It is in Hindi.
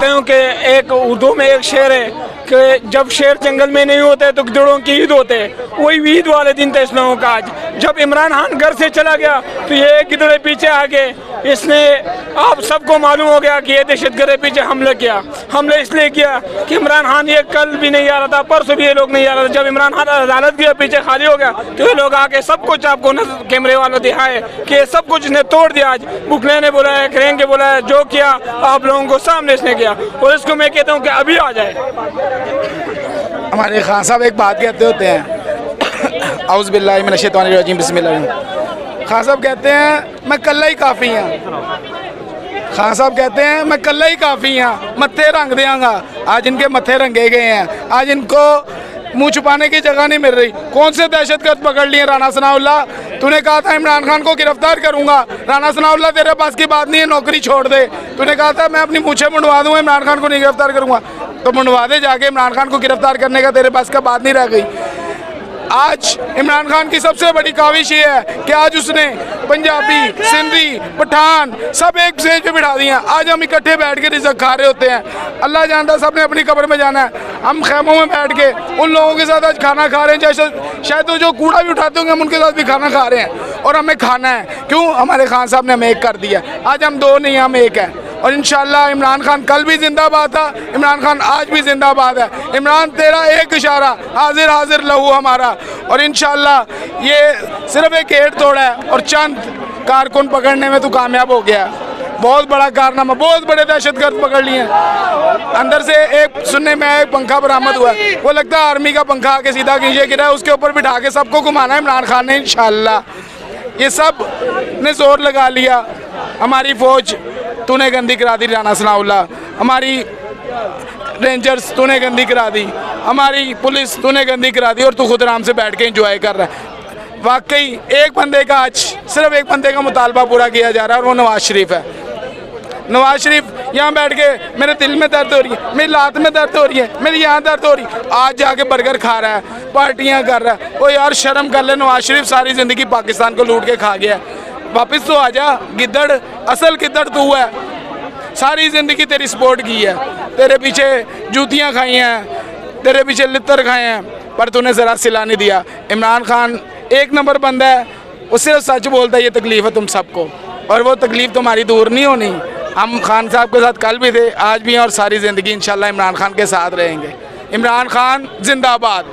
कहते हूँ कि एक उर्दू में एक शेर है कि जब शेर जंगल में नहीं होते तो गिदड़ों की ईद होते, वही ईद वाले दिन था इस लोगों का आज। जब इमरान खान घर से चला गया तो ये गिदड़े पीछे आ गए। इसने आप सबको मालूम हो गया कि ये दहशतगर्द पीछे हमला किया। हमला इसलिए किया कि इमरान खान ये कल भी नहीं आ रहा था, परसों भी ये लोग नहीं आ रहा था। जब इमरान खान अदालत गया पीछे खाली हो गया तो ये लोग आके सब कुछ आपको कैमरे वालों दिखाए कि सब कुछ इसने तोड़ दिया। आज बुकले ने बोला है, करेंगे बोला है, जो किया आप लोगों को सामने इसने किया, और इसको मैं कहता हूँ कि अभी आ जाए। हमारे खान साहब एक बात कहते होते हैं, औज़ बिल्लाहि मिनश शैतानिर रजीम, बिस्मिल्लाह। खान साहब कहते हैं मैं कल्ला ही काफ़ी हाँ। खान साहब कहते हैं मैं कल्ला ही काफ़ी हाँ, मत्थे रंग देंगा। आज इनके मत्थे रंगे गए हैं, आज इनको मुंह छुपाने की जगह नहीं मिल रही। कौन से दहशतगर्द पकड़ लिए? राना सनाउल्लाह, तूने कहा था इमरान खान को गिरफ्तार करूंगा। राना सनाउल्लाह तेरे पास की बात नहीं है, नौकरी छोड़ दे। तूने कहा था मैं अपनी मूछें मुंडवा दूंगा, इमरान खान को नहीं गिरफ्तार करूंगा, तो मुंडवा दे जाके। इमरान खान को गिरफ्तार करने का तेरे पास का बात नहीं रह गई। आज इमरान खान की सबसे बड़ी काविश ये है कि आज उसने पंजाबी, सिंधी, पठान सब एक स्टेज पे बिठा दिए। आज हम इकट्ठे बैठ के रिज़्क़ खा रहे होते हैं। अल्लाह जानता सब ने अपनी कब्र में जाना है। हम खैमों में बैठ के उन लोगों के साथ आज खाना खा रहे हैं, जैसे शायद तो जो कूड़ा भी उठाते होंगे हम उनके साथ भी खाना खा रहे हैं, और हमें खाना है। क्यों? हमारे खान साहब ने हमें एक कर दिया। आज हम दो नहीं, हम एक हैं। और इंशाल्लाह इमरान खान कल भी जिंदाबाद था, इमरान खान आज भी जिंदाबाद है। इमरान तेरा एक इशारा, हाजिर हाजिर लहू हमारा। और इंशाल्लाह ये सिर्फ एक गेट तोड़ा है और चंद कारकुन पकड़ने में तू कामयाब हो गया। बहुत बड़ा कारनामा, बहुत बड़े दहशतगर्द पकड़ लिए हैं। अंदर से एक सुनने में एक पंखा बरामद हुआ है, वो लगता है आर्मी का पंखा आके सीधा नीचे गिरा है, उसके ऊपर बिठा के सबको घुमाना है इमरान खान ने इंशाल्लाह। ये सब ने जोर लगा लिया। हमारी फौज तूने गंदी करा दी राना सनाउल्लाह, हमारी रेंजर्स तूने गंदी करा दी, हमारी पुलिस तूने गंदी करा दी, और तू खुद आराम से बैठ के एंजॉय कर रहा है। वाकई एक बंदे का आज सिर्फ एक बंदे का मुतालबा पूरा किया जा रहा है, और वो नवाज शरीफ है। नवाज शरीफ यहाँ बैठ के मेरे दिल में दर्द हो रही है, मेरी लात में दर्द हो रही है, मेरी यहाँ दर्द हो रही है, आज जाके बर्गर खा रहा है, पार्टियाँ कर रहा है। ओ यार शर्म कर ले नवाज शरीफ, सारी ज़िंदगी पाकिस्तान को लूट के खा गया। वापस तो आ जा गिद्दड़, असल गिद्दड़ तू है। सारी ज़िंदगी तेरी सपोर्ट की है, तेरे पीछे जूतियाँ खाई हैं, तेरे पीछे लित्तर खाए हैं, पर तूने ज़रा सिला नहीं दिया। इमरान खान एक नंबर बंदा है, वो सिर्फ सच बोलता है। ये तकलीफ़ है तुम सबको, और वो तकलीफ़ तुम्हारी दूर नहीं होनी। हम खान साहब के साथ कल भी थे, आज भी हैं, और सारी ज़िंदगी इंशाल्लाह इमरान खान के साथ रहेंगे। इमरान खान जिंदाबाद।